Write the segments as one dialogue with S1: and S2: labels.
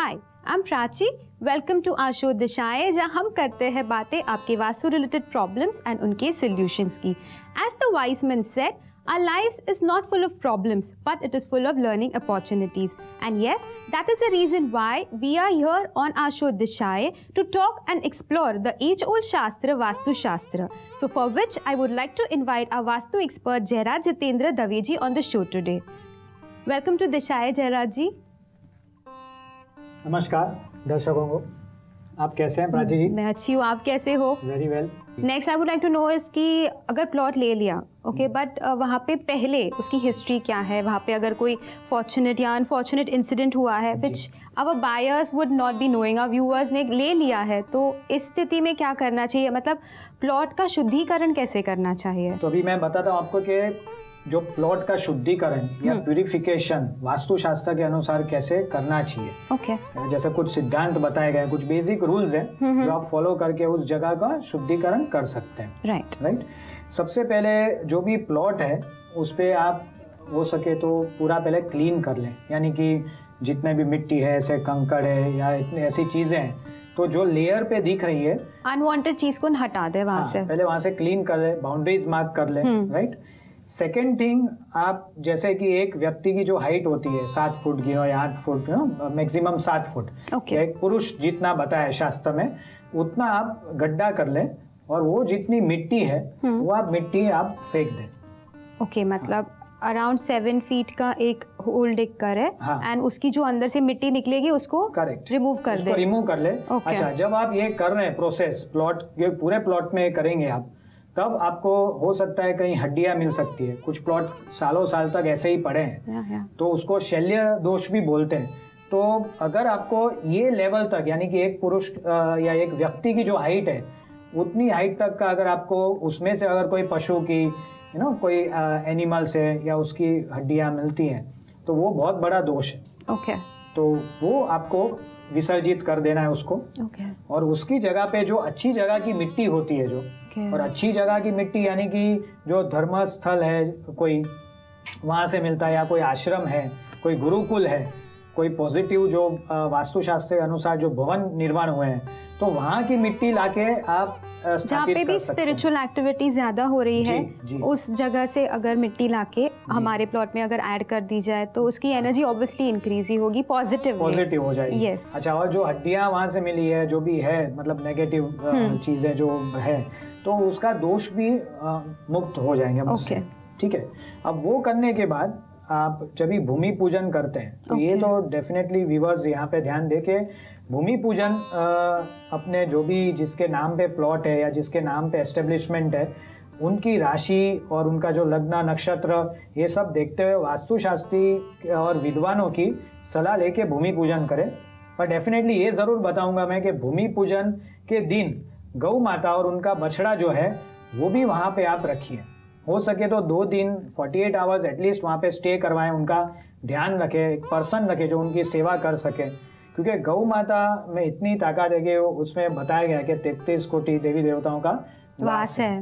S1: Hi, I am Prachi. Welcome to our show Dishayen, जहां हम करते हैं बातें आपके वास्तु रिलेटेड प्रॉब्लम्स एंड उनके सॉल्यूशंस की। As the wise man said, our lives is not full of problems, but it is full of learning opportunities. And yes, that is the reason why we are here on our show Dishaye to talk and explore the age-old Shastra, Vastu Shastra. So for which I would like to invite our Vastu expert Jairaj Jitendra Daveji on the show today. Welcome to Dishaye, Jairaj ji.
S2: नमस्कार दर्शकों को, आप कैसे हैं प्राची जी?
S1: मैं अच्छी हूँ, आप कैसे हो?
S2: Very well.
S1: Next I would like to know is कि अगर प्लॉट ले लिया, ओके, बट वहाँ पे पहले उसकी हिस्ट्री क्या है, वहाँ पे अगर कोई फॉर्चुनेट या अनफॉर्चुनेट इंसिडेंट हुआ है which our buyers would not be knowing, our viewers ने ले लिया है, तो इस स्थिति में क्या करना चाहिए? मतलब प्लॉट का शुद्धिकरण कैसे करना चाहिए?
S2: तो अभी मैं बताता हूँ आपको कि जो प्लॉट का शुद्धिकरण या प्यूरिफिकेशन वास्तुशास्त्र के अनुसार कैसे करना चाहिए।
S1: ओके।
S2: जैसे कुछ सिद्धांत बताए गए, कुछ बेसिक रूल्स हैं जो आप फॉलो करके उस जगह का शुद्धिकरण कर सकते हैं। राइट। सबसे पहले जो भी प्लॉट है उस पे आप हो सके तो पूरा पहले क्लीन कर लें, यानी कि जितने भी मिट्टी है, ऐसे कंकड़ है या इतनी ऐसी चीजें हैं, तो जो लेयर पे दिख रही है
S1: अनवांटेड चीज को हटा दे वहां से।
S2: पहले वहां से क्लीन कर ले, बाउंड्रीज मार्क कर ले। राइट। सेकेंड थिंग, आप जैसे कि एक व्यक्ति की जो हाइट होती है 7 फुट की या 8 फुट, मैक्सिमम 7 फुट, एक पुरुष जितना बताया शास्त्र में उतना आप गड्ढा कर लें और वो जितनी मिट्टी है वो आप मिट्टी आप फेंक दें।
S1: ओके, मतलब अराउंड 7 फीट का एक होल डिग करे एंड उसकी जो अंदर से मिट्टी निकलेगी उसको
S2: करेक्ट
S1: रिमूव कर दे।
S2: रिमूव कर ले। अच्छा, जब आप ये कर रहे हैं प्रोसेस, प्लॉट ये पूरे प्लॉट में करेंगे आप, तब आपको हो सकता है कहीं हड्डियां मिल सकती है। कुछ प्लॉट सालों साल तक ऐसे ही पड़े हैं तो उसको शल्य दोष भी बोलते हैं। तो अगर आपको ये लेवल तक, यानी कि एक पुरुष या एक व्यक्ति की जो हाइट है उतनी हाइट तक का अगर आपको उसमें से अगर कोई पशु की कोई एनिमल से या उसकी हड्डियां मिलती हैं तो वो बहुत बड़ा दोष है।
S1: ओके।
S2: तो वो आपको विसर्जित कर देना है उसको। और उसकी जगह पे जो अच्छी जगह की मिट्टी होती है और अच्छी जगह की मिट्टी यानी कि जो धर्म स्थल है कोई, वहाँ से मिलता है, या कोई आश्रम है, कोई गुरुकुल है, कोई पॉजिटिव जो वास्तुशास्त्र के अनुसार जो भवन निर्माण हुए हैं, तो वहाँ की मिट्टी लाके आप
S1: जहाँ पे भी स्पिरिचुअल एक्टिविटी ज्यादा हो रही है उस जगह से अगर मिट्टी लाके हमारे प्लॉट में अगर ऐड कर दी जाए तो उसकी एनर्जी ऑब्वियसली इंक्रीज ही होगी, पॉजिटिव हो जाएगी। यस। अच्छा,
S2: और जो हड्डियाँ वहाँ से मिली है, जो भी है, मतलब नेगेटिव चीजें जो है, तो उसका दोष भी मुक्त हो जाएंगे। ठीक है। अब वो करने के बाद आप जब भी भूमि पूजन करते हैं तो ये तो डेफिनेटली व्यूअर्स यहाँ पे ध्यान देके भूमि पूजन अपने जो भी जिसके नाम पे प्लॉट है या जिसके नाम पे एस्टेब्लिशमेंट है उनकी राशि और उनका जो लग्न नक्षत्र ये सब देखते हुए वास्तुशास्त्री और विद्वानों की सलाह लेके भूमि पूजन करें। पर डेफिनेटली ये ज़रूर बताऊंगा मैं कि भूमि पूजन के दिन गौ माता और उनका बछड़ा जो है वो भी वहाँ पे आप रखिए। हो सके तो 2 दिन 48 आवर्स एटलीस्ट वहाँ पे स्टे करवाएं, उनका ध्यान रखें, एक पर्सन रखें जो उनकी सेवा कर सके, क्योंकि गौ माता में इतनी ताकत है कि उसमें बताया गया कि 33 कोटि देवी देवताओं का वास है।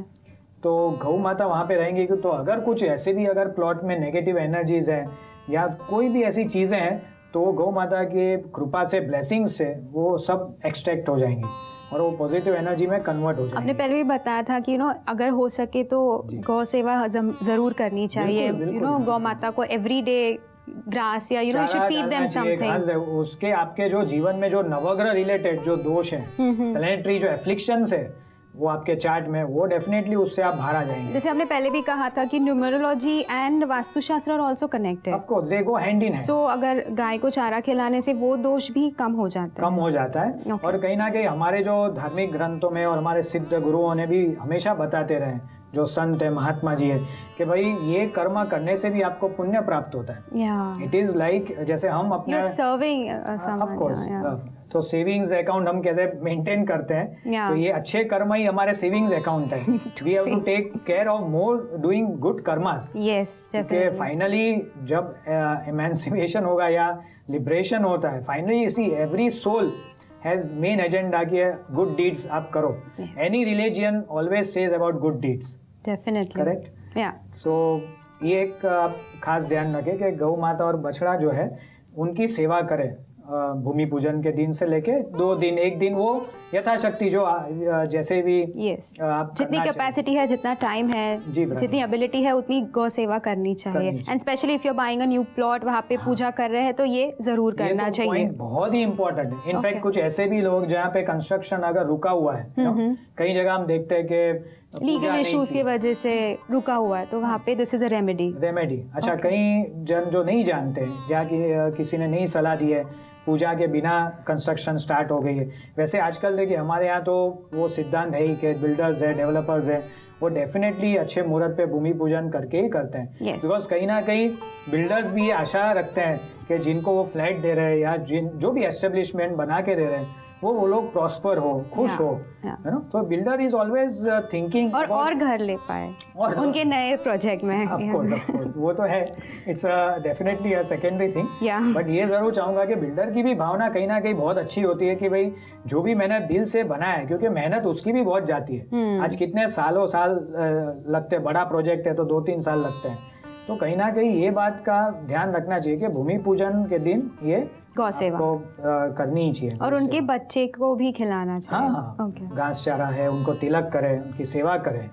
S2: तो गौ माता वहाँ पे रहेंगी। तो अगर कुछ ऐसे भी अगर प्लॉट में नेगेटिव एनर्जीज है या कोई भी ऐसी चीज़ें हैं तो गौ माता की कृपा से, ब्लेसिंग्स से वो सब एक्सट्रैक्ट हो जाएंगी और वो पॉजिटिव एनर्जी में कन्वर्ट हो जाएगी।
S1: आपने पहले भी बताया था कि अगर हो सके तो गौ सेवा जरूर करनी चाहिए। गौ माता को एवरीडे ग्रास या you should feed them something.
S2: उसके आपके जो जीवन में जो नवग्रह रिलेटेड जो दोष है, प्लैनेटरी जो एफ्लिक्शंस है, वो आपके चार्ट में वो डेफिनेटली उससे आप बाहर आ जाएंगे।
S1: जैसे आपने पहले भी कहा था कि numerology and vastushastra are also connected.
S2: Of course they go hand in hand.
S1: So अगर गाय को चारा खिलाने से वो दोष भी कम हो जाता
S2: है। और कहीं ना कहीं हमारे जो धार्मिक ग्रंथों में और हमारे सिद्ध गुरुओं ने भी हमेशा बताते रहे, जो संत है, महात्मा जी है, कि भाई ये कर्म करने से भी आपको पुण्य प्राप्त होता है। इट इज लाइक जैसे हम अपने
S1: सर्विंग,
S2: ऑफ कोर्स, तो सेविंग्स अकाउंट हम कैसे मेंटेन करते हैं, तो ये अच्छे कर्म ही हमारे सेविंग्स अकाउंट है। We have to take care of more doing good karmas.
S1: Yes,
S2: definitely. Finally जब एमेंसिपेशन होगा या लिबरेशन होता है, फाइनली इसी every soul has main agenda कि गुड डीड्स आप करो। Any religion always says about good deeds.
S1: Definitely,
S2: correct. So ये एक खास ध्यान रखें कि गौ माता और बछड़ा जो है उनकी सेवा करें भूमि पूजन के दिन से लेके 2 दिन, 1 दिन वो यथाशक्ति जो जैसे भी
S1: आप जितनी कैपेसिटी है, जितना टाइम है, जितनी एबिलिटी है, उतनी गौ सेवा करनी चाहिए। And specially if you are buying a new plot, वहाँ पे पूजा कर रहे हैं तो ये जरूर करना चाहिए।
S2: बहुत ही इम्पोर्टेंट है। इनफैक्ट कुछ ऐसे भी लोग जहाँ पे कंस्ट्रक्शन अगर रुका हुआ है, कई जगह हम देखते हैं कि
S1: लीगल इश्यूज की वजह से रुका हुआ है, तो वहाँ पे दिस इज अ रेमेडी।
S2: अच्छा, कई जन जो नहीं जानते हैं, या किसी ने नहीं सलाह दी है, पूजा के बिना कंस्ट्रक्शन स्टार्ट हो गई है। वैसे आजकल देखिए हमारे यहाँ तो वो सिद्धांत है ही कि बिल्डर्स है, डेवलपर्स है, वो डेफिनेटली अच्छे मुहूर्त पे भूमि पूजन करके ही करते हैं। बिकॉज कहीं ना कहीं बिल्डर्स भी ये आशा रखते हैं कि जिनको वो फ्लैट दे रहे हैं या जो भी एस्टेब्लिशमेंट बना के दे रहे हैं वो लोग प्रॉस्पर हो, खुश हो, है ना। तो बिल्डर इज ऑलवेज थिंकिंग
S1: और घर ले पाए उनके नए प्रोजेक्ट में।
S2: ऑफ कोर्स वो तो है, it's definitely a secondary thing. But ये जरूर चाहूंगा कि बिल्डर की भी भावना कहीं ना कहीं बहुत अच्छी होती है कि भाई जो भी मैंने दिल से बनाया है, क्योंकि मेहनत उसकी भी बहुत जाती है। आज कितने सालों साल लगते हैं, बड़ा प्रोजेक्ट है तो 2-3 साल लगते हैं। तो कहीं ना कहीं ये बात का ध्यान रखना चाहिए कि भूमि पूजन के दिन ये
S1: गौ सेवा
S2: को करनी ही चाहिए,
S1: और उनके बच्चे को भी खिलाना चाहिए।
S2: हाँ, घास चारा है, उनको तिलक करें, उनकी सेवा करें।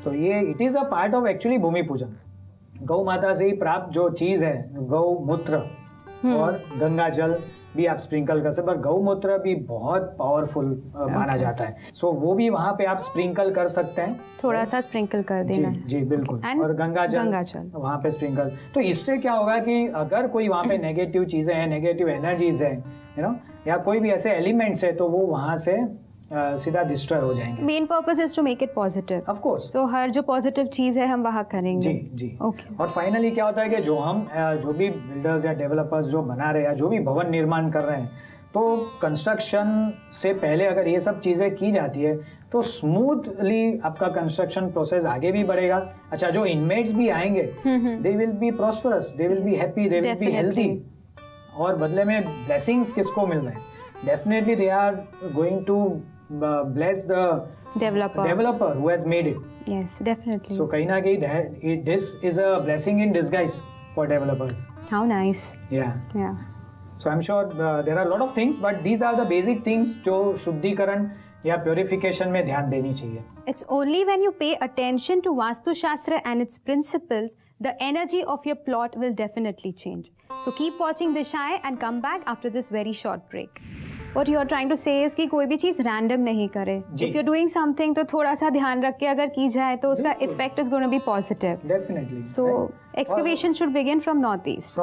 S2: तो ये it is a part of actually bhoomi pujan. गौ माता से ही प्राप्त जो चीज है, गौ मूत्र और गंगा जल भी आप स्प्रिंकल कर सकते, पर गौमूत्र भी बहुत पावरफुल माना जाता है। सो वो भी वहाँ पे आप स्प्रिंकल कर सकते हैं,
S1: थोड़ा सा स्प्रिंकल कर देना।
S2: जी बिल्कुल। और गंगा जल वहाँ पे स्प्रिंकल। तो इससे क्या होगा कि अगर कोई वहाँ पे नेगेटिव चीजें हैं, नेगेटिव एनर्जीज है, यू नो, या कोई भी ऐसे एलिमेंट्स है, तो वो वहाँ से सीधा डिस्ट्रॉय हो जाएंगे।
S1: Main purpose is to make it positive, of course. तो हर जो पॉजिटिव चीज है हम वहाँ करेंगे।
S2: जी। और फाइनली क्या होता है कि जो भी बिल्डर्स या डेवलपर्स जो बना रहे हैं, जो भी भवन निर्माण कर रहे हैं, तो कंस्ट्रक्शन से पहले अगर ये सब चीजें की जाती है तो स्मूथली आपका कंस्ट्रक्शन प्रोसेस आगे भी बढ़ेगा। अच्छा, जो इनमेट्स भी आएंगे, they will be prosperous, they will be happy, they will be healthy, और बदले में ब्लेसिंग्स किसको मिल रहे हैं? Definitely they are going to bless the developer who has made it.
S1: Yes, definitely.
S2: So kahin na kahin this is a blessing in disguise for developers.
S1: How nice.
S2: Yeah. So I'm sure there are a lot of things, but these are the basic things जो शुद्धिकरण या purification में ध्यान देनी चाहिए.
S1: It's only when you pay attention to Vastu Shastra and its principles, the energy of your plot will definitely change. So keep watching Dishai and come back after this very short break. What you are trying to say is कि कोई भी चीज random नहीं करे। If you're doing something तो थोड़ा सा ध्यान रख के अगर की जाए तो उसका effect is going to be positive.
S2: Definitely.
S1: So excavation should begin from north east.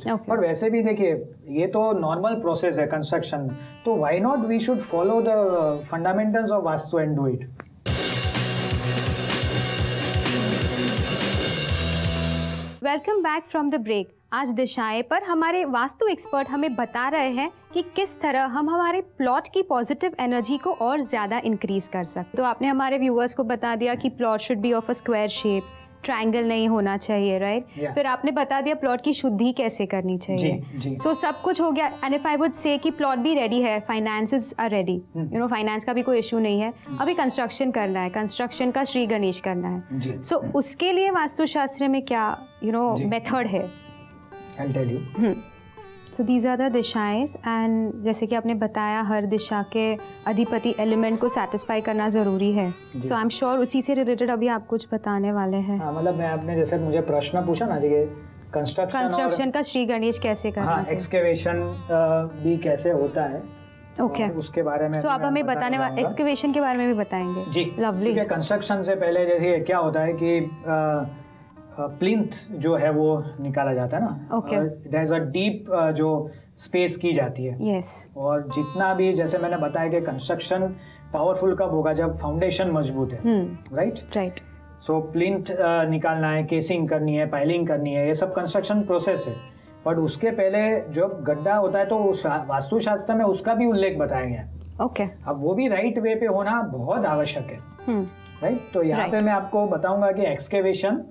S2: और वैसे भी देखिए ये तो नॉर्मल प्रोसेस है कंस्ट्रक्शन, तो why not we should follow the fundamentals of vastu and do it.
S1: Welcome back from the break. आज दिशाएं पर हमारे वास्तु एक्सपर्ट हमें बता रहे हैं कि किस तरह हम हमारे प्लॉट की पॉजिटिव एनर्जी को और ज़्यादा इंक्रीज कर सकते। तो आपने हमारे व्यूअर्स को बता दिया कि plot should be of a square shape, triangle नहीं होना चाहिए, राइट? फिर आपने बता दिया प्लॉट की शुद्धि कैसे करनी चाहिए। सो सब कुछ हो गया। And if I would say कि प्लॉट भी रेडी है, finances are ready, you know, finance का भी कोई इशू नहीं है, अभी कंस्ट्रक्शन करना है, कंस्ट्रक्शन का श्री गणेश करना है। सो उसके लिए वास्तुशास्त्र में क्या मेथड है?
S2: I'll tell you.
S1: So these are the दिशाएं, and जैसे कि आपने बताया हर दिशा के अधिपति एलिमेंट को सेटिस्फाई करना ज़रूरी है। So I'm sure उसी से रिलेटेड अभी आप कुछ बताने वाले हैं।
S2: हाँ, मतलब मैं आपने जैसे मुझे प्रश्न पूछा ना जी,
S1: कंस्ट्रक्शन का श्री गणेश कैसे करना है,
S2: एक्सकेवेशन भी कैसे होता है,
S1: ओके,
S2: उसके बारे में
S1: तो आप हमें बताने वाले एक्सकेवेशन के बारे में भी बताएंगे।
S2: जी,
S1: लवली।
S2: कंस्ट्रक्शन से पहले जैसे क्या होता है कि प्लिंथ जो है वो निकाला जाता है ना, देयर इज अ डीप जो स्पेस की जाती है।
S1: yes.
S2: और जितना भी जैसे मैंने बताया कि कंस्ट्रक्शन पावरफुल कब होगा, जब फाउंडेशन मजबूत है, राइट। सो प्लिंथ निकालना है, केसिंग करनी है, पाइलिंग करनी है, ये सब कंस्ट्रक्शन प्रोसेस है। बट उसके पहले जब गड्ढा होता है तो वास्तुशास्त्र में उसका भी उल्लेख बताया गया।
S1: ओके।
S2: अब वो भी राइट वे पे होना बहुत आवश्यक है, राइट। तो यहाँ पे मैं आपको बताऊंगा कि एक्सकेवेशन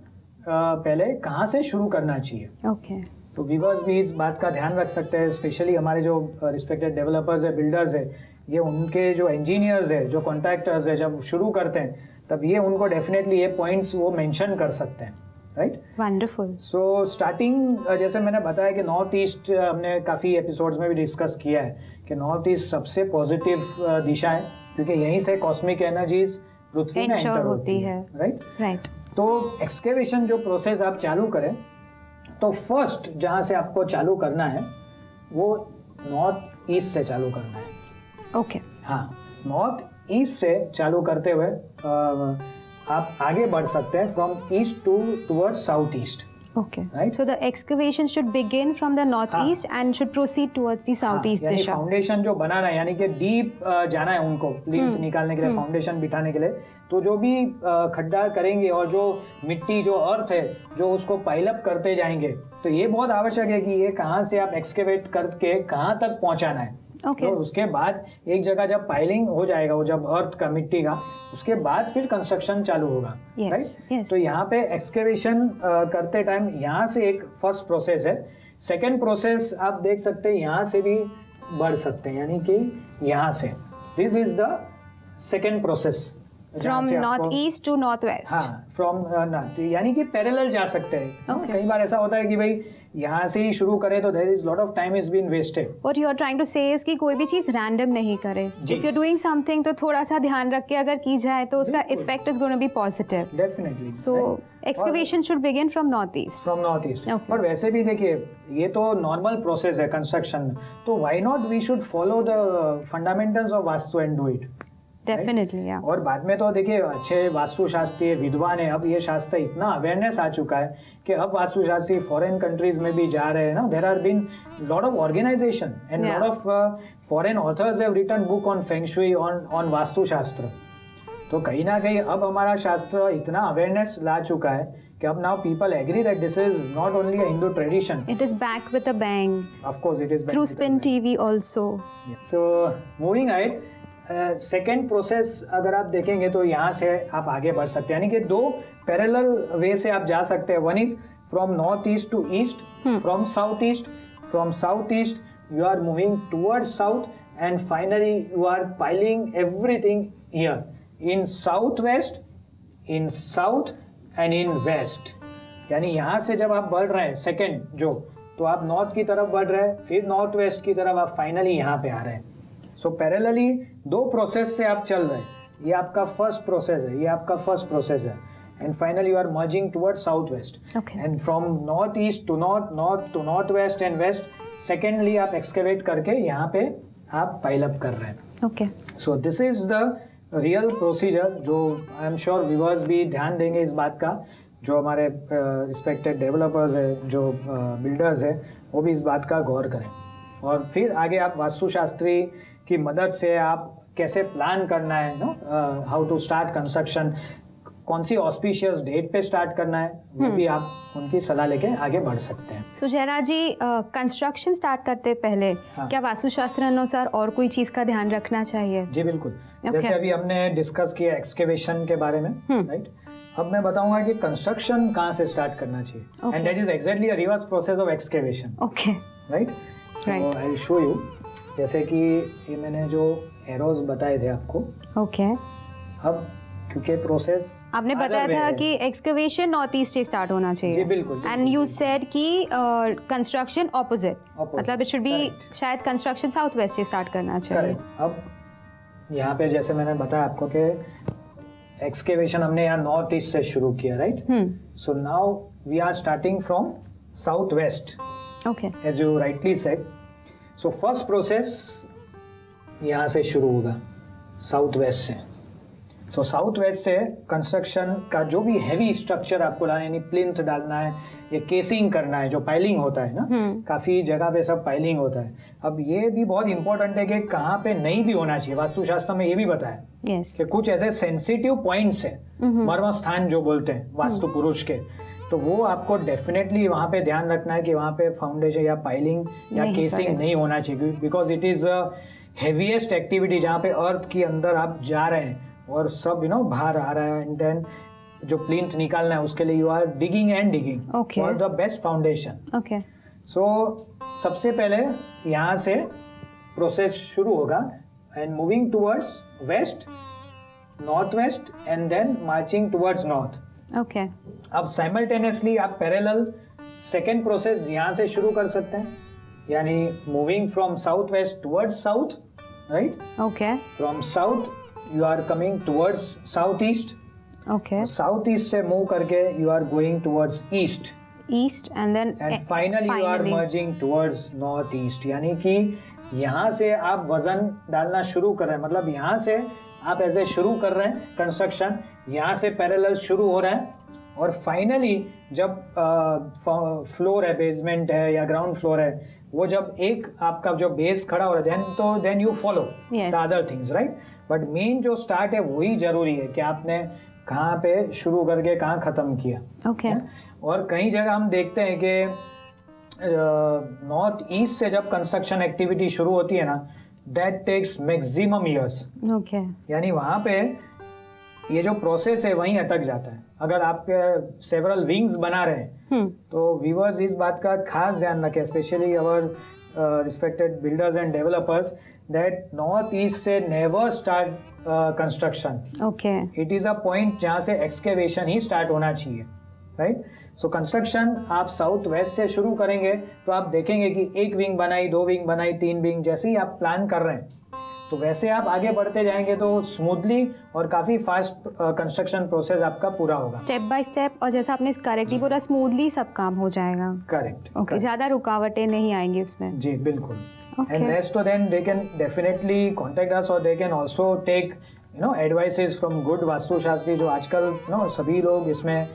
S2: पहले कहाँ से शुरू करना चाहिए।
S1: ओके।
S2: तो व्यूअर्स भी इस बात का ध्यान रख सकते हैं, स्पेशली हमारे जो रिस्पेक्टेड डेवलपर्स है, बिल्डर्स है, ये उनके जो इंजीनियर्स है, जो कॉन्ट्रैक्टर्स है, जब शुरू करते हैं तब ये उनको डेफिनेटली ये पॉइंट्स वो मेंशन कर सकते हैं, राइट।
S1: वंडरफुल।
S2: सो स्टार्टिंग जैसे मैंने बताया कि नॉर्थ ईस्ट हमने काफ़ी एपिसोड्स में भी डिस्कस किया है कि नॉर्थ ईस्ट सबसे पॉजिटिव दिशा है, क्योंकि यहीं से कॉस्मिक एनर्जीज पृथ्वी में एंटर होती है, राइट। तो एक्सकेवेशन जो प्रोसेस आप चालू करें, तो फर्स्ट जहाँ से आपको चालू करना है वो नॉर्थ ईस्ट से चालू करना है।
S1: ओके।
S2: हाँ, नॉर्थ ईस्ट से चालू करते हुए आप आगे बढ़ सकते हैं from east towards south east.
S1: Okay. Right. So the excavation should begin from the northeast and should proceed towards the southeast Disha.
S2: Foundation जो बनाना है, यानी कि डीप जाना है उनको प्लिंथ निकालने के लिए, फाउंडेशन बिठाने के लिए, तो जो भी खड्डा करेंगे और जो मिट्टी जो अर्थ है जो उसको पाइलअप करते जाएंगे, तो ये बहुत आवश्यक है कि ये कहाँ से आप एक्सकेवेट करके कहाँ तक पहुँचाना है।
S1: Okay.
S2: तो उसके बाद एक जगह जब पाइलिंग हो जाएगा, वो जब अर्थ का मिट्टी का, उसके बाद फिर कंस्ट्रक्शन चालू होगा।
S1: yes.
S2: तो यहाँ पे एक्सकेवेशन करते टाइम यहाँ से एक फर्स्ट प्रोसेस है। सेकेंड प्रोसेस आप देख सकते हैं, यहाँ से भी बढ़ सकते हैं, यानी कि यहाँ से, this is the second process
S1: from north east to north west.
S2: हाँ, फ्रॉम यानी कि पैरेलल जा सकते हैं। कई बार ऐसा होता है कि भाई यहाँ से ही शुरू करें तो there is lot of time is been wasted.
S1: What you are trying to say is कि कोई भी चीज रैंडम नहीं करे। If you are doing something तो थोड़ा सा ध्यान रख के अगर की जाए तो उसका effect is going to be positive.
S2: Definitely.
S1: So excavation should begin from north east.
S2: From north east. और वैसे भी देखिए, ये तो नॉर्मल प्रोसेस है कंस्ट्रक्शन में, तो why not we should follow the fundamentals of vastu and do it.
S1: Definitely, yeah.
S2: और बाद में तो देखिए अच्छे वास्तुशास्त्री विद्वान है, अब ये शास्त्र इतना अवेयरनेस आ चुका है कि अब वास्तुशास्त्री फॉरेन कंट्रीज में भी जा रहे हैं ना। There are been lot of organisation and lot of foreign authors have written book on feng shui, on vastushastra. तो कहीं ना कहीं अब हमारा शास्त्र इतना अवेयरनेस ला चुका है कि अब now people agree that this is not only a Hindu tradition,
S1: it is back with a bang.
S2: Of course it is
S1: through Spin TV also.
S2: So moving ahead, second process अगर आप देखेंगे तो यहाँ से आप आगे बढ़ सकते हैं, यानी कि दो पैरेलल वे से आप जा सकते हैं। One is from north east to east, from south east you are moving towards south, and finally you are piling everything here in south west, in south and in west. यानी यहाँ से जब आप बढ़ रहे हैं सेकेंड जो, तो आप नॉर्थ की तरफ बढ़ रहे हैं, फिर नॉर्थ वेस्ट की तरफ आप फाइनली यहाँ पे आ रहे हैं। सो पैरेलली दो प्रोसेस से आप चल रहे हैं। ये आपका फर्स्ट प्रोसेस है, ये आपका फर्स्ट प्रोसेस है, and finally you are merging towards south west, and from north east to north to north west and west, secondly आप एक्सकेवेट करके यहाँ पे आप पाइल अप कर रहे हैं।
S1: Okay.
S2: So this is the real procedure, जो आई एम श्योर व्यूअर्स भी ध्यान देंगे इस बात का, जो हमारे रिस्पेक्टेड डेवलपर्स है, जो बिल्डर्स है, वो भी इस बात का गौर करें। और फिर आगे आप वास्तुशास्त्री की मदद से आप कैसे प्लान करना है, know how to start construction, कौन सी ऑस्पिशियस डेट पे स्टार्ट करना है, वो भी आप उनकी सलाह लेके आगे बढ़ सकते हैं।
S1: सो जयराज जी, कंस्ट्रक्शन स्टार्ट करते पहले क्या वास्तुशास्त्र अनुसार और कोई चीज का ध्यान रखना चाहिए?
S2: जी बिल्कुल। जैसे अभी हमने डिस्कस किया एक्सकेवेशन के बारे में, राइट। अब मैं बताऊंगा कि कंस्ट्रक्शन कहाँ से स्टार्ट करना चाहिए, and that is exactly a reverse process of excavation. Okay, right. So I will show you. जैसे कि ये मैंने जो एरोज बताए थे आपको,
S1: ओके।
S2: अब क्योंकि प्रोसेस
S1: आपने बताया था कि एक्सकेवेशन नॉर्थ ईस्ट से स्टार्ट होना चाहिए।
S2: जी बिल्कुल।
S1: एंड यू सेड कि कंस्ट्रक्शन ऑपोजिट, मतलब इट शुड बी शायद कंस्ट्रक्शन साउथ वेस्ट से स्टार्ट करना चाहिए।
S2: अब यहाँ पे जैसे मैंने बताया आपको कि एक्सकेवेशन हमने यहाँ नॉर्थ ईस्ट से शुरू किया, right. So now we are starting from south west,
S1: okay,
S2: as you rightly said. So first process यहाँ से शुरू होगा साउथ वेस्ट से। सो साउथ वेस्ट से कंस्ट्रक्शन का जो भी हैवी स्ट्रक्चर आपको लाना है, यानी प्लिंथ डालना है, ये केसिंग करना है, जो पाइलिंग होता है ना, काफ़ी जगह पे सब पाइलिंग होता है। अब ये भी बहुत इंपॉर्टेंट है कि कहाँ पे नहीं भी होना चाहिए। वास्तुशास्त्र में ये भी बताया कि कुछ ऐसे सेंसिटिव पॉइंट्स है, मर्म स्थान जो बोलते हैं वास्तु पुरुष के, तो वो आपको डेफिनेटली वहाँ पे ध्यान रखना है कि वहाँ पे फाउंडेशन या पाइलिंग या केसिंग नहीं होना चाहिए, because it is heaviest activity जहाँ पे अर्थ के अंदर आप जा रहे हैं और सब बाहर आ रहा है, एंड देन जो प्लिंथ निकालना है उसके लिए you are digging and digging for the best foundation.
S1: Okay.
S2: So सबसे पहले यहाँ से प्रोसेस शुरू होगा, and moving towards west, north west, and then marching towards north.
S1: Okay.
S2: अब साइमल्टेनियसली आप पैरेलल सेकेंड प्रोसेस यहाँ से शुरू कर सकते हैं, यानी moving from south west towards south, right?
S1: Okay.
S2: From south you are coming towards south east.
S1: Okay.
S2: South east से मूव करके you are going towards east.
S1: East and then
S2: finally you are merging towards north east. यानी कि यहाँ से आप वजन डालना शुरू कर रहे हैं, मतलब यहाँ से आप ऐसे शुरू कर रहे हैं कंस्ट्रक्शन, यहाँ से पैरेलल शुरू हो रहा है और फाइनली जब फ्लोर है, बेसमेंट है या ग्राउंड फ्लोर है, वो जब एक आपका जो बेस खड़ा हो रहा है then you follow the other things, right? But main जो स्टार्ट है वही जरूरी है कि आपने कहाँ पे शुरू करके कहाँ खत्म किया.
S1: ओके.
S2: और कई जगह हम देखते हैं कि नॉर्थ ईस्ट से जब कंस्ट्रक्शन एक्टिविटी शुरू होती है ना, that takes maximum years.
S1: Okay.
S2: यानी वहाँ पे ये जो प्रोसेस है वहीं अटक जाता है. अगर आप सेवरल विंग्स बना रहे हैं तो व्यूअर्स इस बात का खास ध्यान रखें, specially our respected builders and developers, that north east से never start construction.
S1: Okay.
S2: It is a point जहाँ से एक्सकेवेशन ही स्टार्ट होना चाहिए, राइट? सो कंस्ट्रक्शन आप साउथ वेस्ट से शुरू करेंगे तो आप देखेंगे कि एक विंग बनाई, 2 विंग बनाई, 3 विंग, जैसे ही आप प्लान कर रहे हैं तो वैसे आप आगे बढ़ते जाएंगे तो स्मूथली और काफी फास्ट कंस्ट्रक्शन प्रोसेस आपका पूरा होगा,
S1: स्टेप बाय स्टेप. और जैसा आपने करेक्टली पूरा स्मूथली सब काम हो जाएगा.
S2: करेक्ट.
S1: ओके. ज्यादा रुकावटें नहीं आएंगी उसमें.
S2: जी बिल्कुल. एंड नेक्स्ट तो then they can definitely contact us और they can also take advices from good वास्तुशास्त्री, जो आजकल सभी लोग इसमें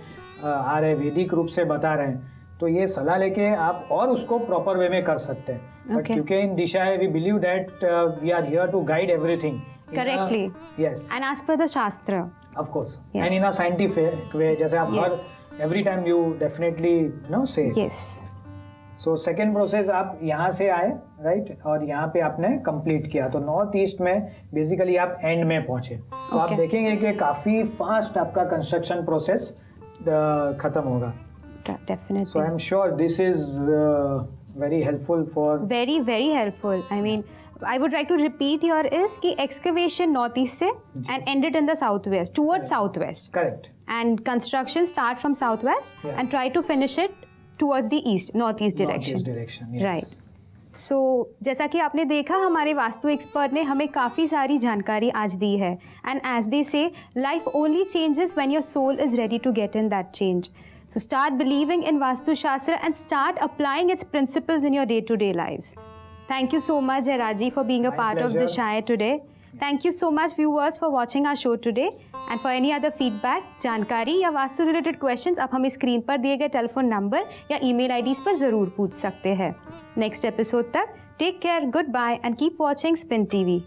S2: आ रहे वैदिक रूप से बता रहे हैं. तो ये सलाह लेके आप और उसको प्रॉपर वे में कर सकते हैं. बट क्योंकि इन दिशा we believe that we are here to guide everything
S1: correctly.
S2: Yes.
S1: And as per the shastra,
S2: of course, and in a scientific way, जैसे आप हर every time you definitely say.
S1: Yes.
S2: So second process आप यहाँ से आए, right? और यहाँ पे आपने कंप्लीट किया तो नॉर्थ ईस्ट में बेसिकली आप एंड में पहुंचे. तो आप देखेंगे कि काफी फास्ट आपका कंस्ट्रक्शन प्रोसेस खत्म होगा.
S1: Definitely.
S2: So I'm sure this is very helpful for.
S1: Very, very helpful. I mean, I would like to repeat here is कि excavation northeast से and ended in the southwest, towards southwest.
S2: Correct.
S1: And construction start from southwest and try to finish it towards the east, northeast direction.
S2: Northeast direction, yes.
S1: Right. सो जैसा कि आपने देखा हमारे vastu expert ने हमें काफ़ी सारी जानकारी आज दी है. And as they say life only changes when your soul is ready to get in that change. So start believing in Vastu Shastra and start applying its principles in your day-to-day lives. Thank you so much, Jayaraji, for being a part of Dishaya today. Thank you so much, viewers, for watching our show today. And for any other feedback, जानकारी या vastu related questions, आप हमें screen पर दिए गए telephone number या email IDs पर ज़रूर पूछ सकते हैं. नेक्स्ट एपिसोड तक take care, good bye and keep watching Spin TV.